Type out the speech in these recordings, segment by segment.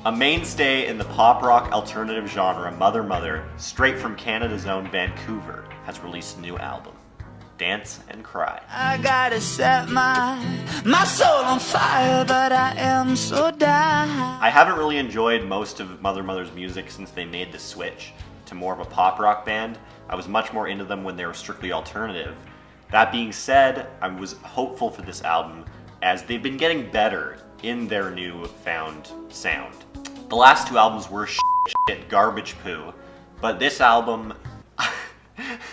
A mainstay in the pop rock alternative genre, Mother Mother, straight from Canada's own Vancouver, has released a new album, Dance and Cry. I gotta set my soul on fire, but I am so down. I haven't really enjoyed most of Mother Mother's music since they made the switch to more of a pop rock band. I was much more into them when they were strictly alternative. That being said, I was hopeful for this album as they've been getting better in their newfound sound. The last two albums were shit garbage poo, but this album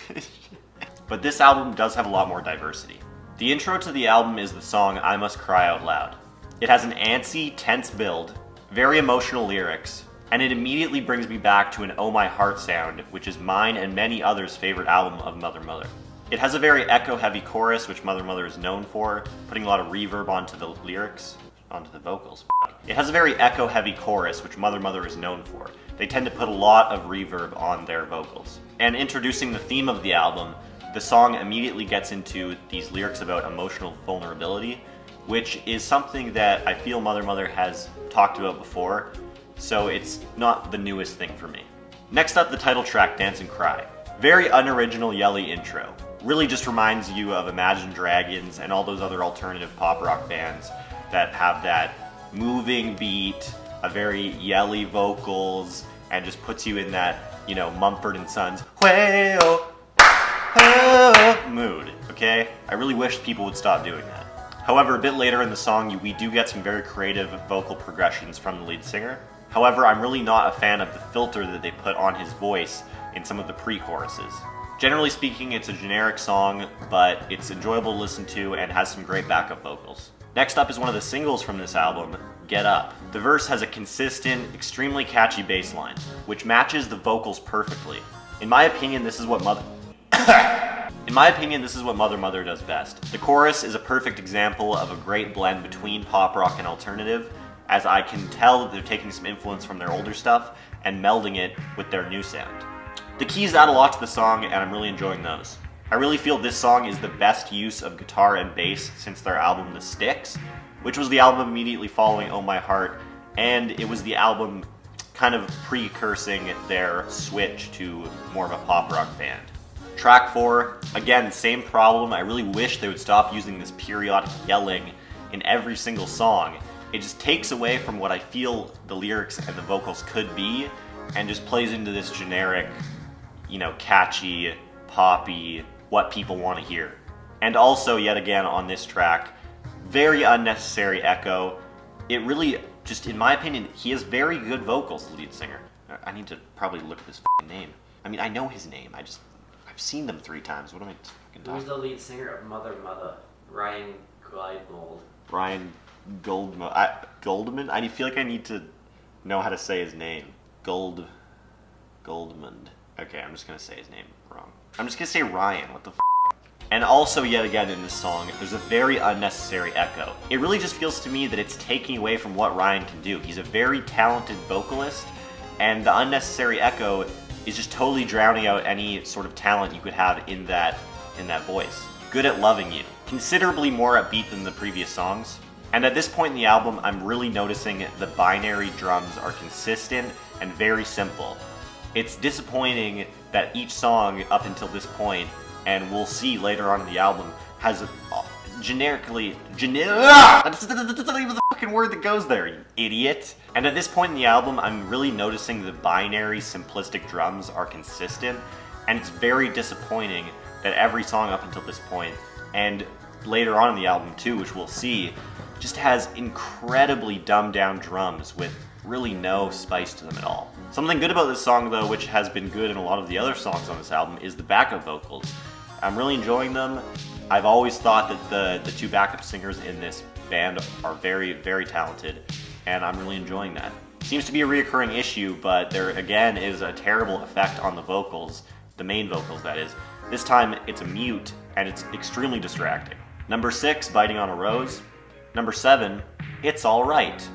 does have a lot more diversity. The intro to the album is the song I Must Cry Out Loud. It has an antsy, tense build, very emotional lyrics, and it immediately brings me back to an Oh My Heart sound, which is mine and many others' favorite album of Mother Mother. It has a very echo-heavy chorus, which Mother Mother is known for, putting a lot of reverb onto the lyrics, onto the vocals. It has a very echo-heavy chorus, which Mother Mother is known for. They tend to put a lot of reverb on their vocals. And introducing the theme of the album, the song immediately gets into these lyrics about emotional vulnerability, which is something that I feel Mother Mother has talked about before, so it's not the newest thing for me. Next up, the title track, Dance and Cry. Very unoriginal Yelly intro. Really just reminds you of Imagine Dragons and all those other alternative pop rock bands that have that moving beat, a very yelly vocals, and just puts you in that, you know, Mumford & Sons mood, okay? I really wish people would stop doing that. However, a bit later in the song, we do get some very creative vocal progressions from the lead singer. However, I'm really not a fan of the filter that they put on his voice in some of the pre-choruses. Generally speaking, it's a generic song, but it's enjoyable to listen to and has some great backup vocals. Next up is one of the singles from this album, Get Up. The verse has a consistent, extremely catchy bass line, which matches the vocals perfectly. In my opinion, this is what Mother Mother does best. The chorus is a perfect example of a great blend between pop rock and alternative, as I can tell that they're taking some influence from their older stuff and melding it with their new sound. The keys add a lot to the song, and I'm really enjoying those. I really feel this song is the best use of guitar and bass since their album The Sticks, which was the album immediately following Oh My Heart, and it was the album kind of precursing their switch to more of a pop rock band. Track 4, again, same problem. I really wish they would stop using this periodic yelling in every single song. It just takes away from what I feel the lyrics and the vocals could be, and just plays into this generic, you know, catchy, poppy, what people want to hear. And also, yet again, on this track, very unnecessary echo. It really, just in my opinion, he has very good vocals, the lead singer. I need to probably look at his name. I mean, I know his name, I've seen them 3 times. What am I fucking talking? Who's the lead singer of Mother Mother? Ryan Glidemold. Ryan Goldman? I feel like I need to know how to say his name. Goldmund. Okay, I'm just gonna say his name wrong. I'm just gonna say Ryan, what the f***? And also, yet again in this song, there's a very unnecessary echo. It really just feels to me that it's taking away from what Ryan can do. He's a very talented vocalist, and the unnecessary echo is just totally drowning out any sort of talent you could have in that voice. Good at Loving You. Considerably more upbeat than the previous songs. And at this point in the album, I'm really noticing the binary drums are consistent and very simple. It's disappointing that each song up until this point, and we'll see later on in the album, has that's not even the fucking word that goes there, you idiot. And at this point in the album, I'm really noticing the binary, simplistic drums are consistent, and it's very disappointing that every song up until this point, and later on in the album too, which we'll see, just has incredibly dumbed down drums with really no spice to them at all. Something good about this song though, which has been good in a lot of the other songs on this album, is the backup vocals. I'm really enjoying them. I've always thought that the 2 backup singers in this band are very, very talented, and I'm really enjoying that. Seems to be a reoccurring issue, but there again is a terrible effect on the vocals, the main vocals that is. This time it's a mute, and it's extremely distracting. Number 6, Biting on a Rose. Number 7, It's Alright.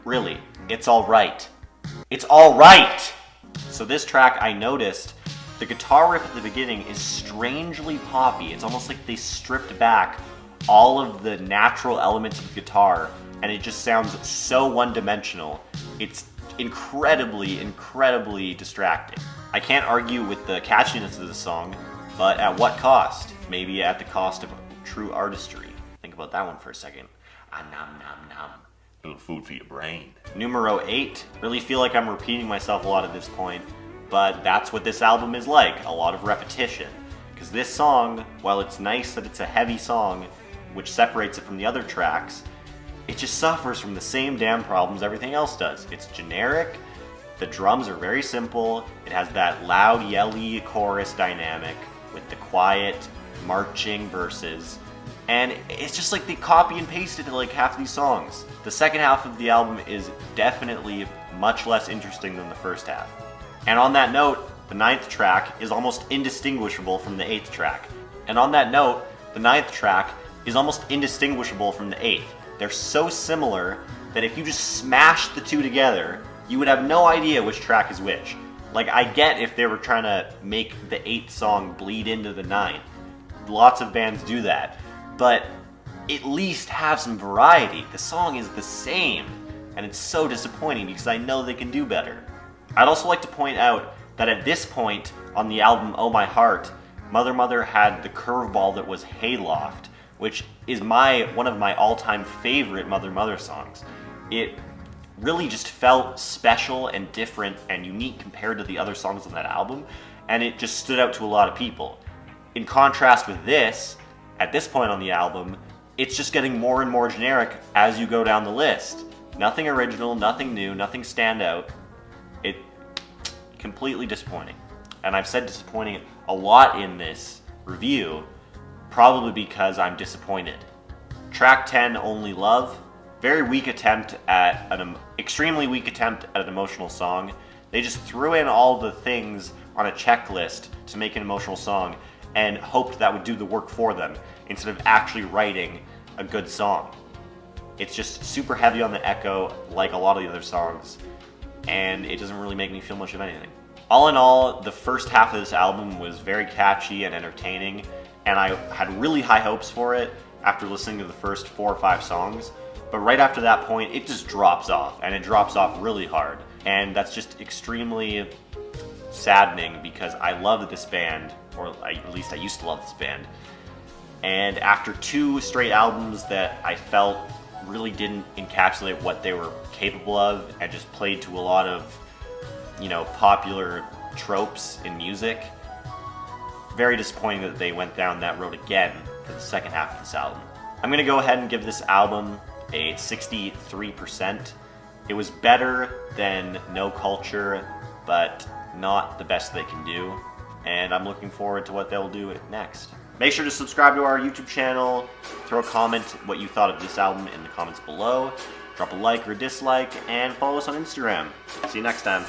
Really, it's alright. It's alright! So this track, I noticed, the guitar riff at the beginning is strangely poppy. It's almost like they stripped back all of the natural elements of the guitar, and it just sounds so one-dimensional. It's incredibly, incredibly distracting. I can't argue with the catchiness of the song, but at what cost? Maybe at the cost of true artistry. Think about that one for a second. Ah, nom nom nom. A little food for your brain. Numero 8. Really feel like I'm repeating myself a lot at this point, but that's what this album is like, a lot of repetition. Because this song, while it's nice that it's a heavy song, which separates it from the other tracks, it just suffers from the same damn problems everything else does. It's generic, the drums are very simple, it has that loud, yelly chorus dynamic with the quiet, marching verses, and it's just like they copy and pasted like half these songs. The second half of the album is definitely much less interesting than the first half. And on that note, the 9th track is almost indistinguishable from the 8th track. And on that note, the 9th track is almost indistinguishable from the 8th. They're so similar that if you just smash the two together, you would have no idea which track is which. Like, I get if they were trying to make the 8th song bleed into the 9th. Lots of bands do that. But at least have some variety. The song is the same, and it's so disappointing because I know they can do better. I'd also like to point out that at this point on the album Oh My Heart, Mother Mother had the curveball that was Hayloft, which is one of my all-time favorite Mother Mother songs. It really just felt special and different and unique compared to the other songs on that album, and it just stood out to a lot of people. In contrast with this, at this point on the album, it's just getting more and more generic as you go down the list. Nothing original, nothing new, nothing standout. It completely disappointing. And I've said disappointing a lot in this review, probably because I'm disappointed. Track 10, Only Love, very weak attempt at extremely weak attempt at an emotional song. They just threw in all the things on a checklist to make an emotional song and hoped that would do the work for them instead of actually writing a good song. It's just super heavy on the echo, like a lot of the other songs, and it doesn't really make me feel much of anything. All in all, the first half of this album was very catchy and entertaining, and I had really high hopes for it after listening to the first 4 or 5 songs, but right after that point, it just drops off, and it drops off really hard, and that's just extremely saddening because I loved this band, or at least I used to love this band, and after 2 straight albums that I felt really didn't encapsulate what they were capable of and just played to a lot of, popular tropes in music, very disappointing that they went down that road again for the second half of this album. I'm going to go ahead and give this album a 63%. It was better than No Culture, but not the best they can do, and I'm looking forward to what they'll do next. Make sure to subscribe to our YouTube channel, throw a comment what you thought of this album in the comments below, drop a like or a dislike, and follow us on Instagram. See you next time.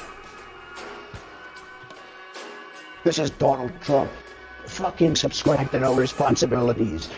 This is Donald Trump. Fucking subscribe to No Responsibilities.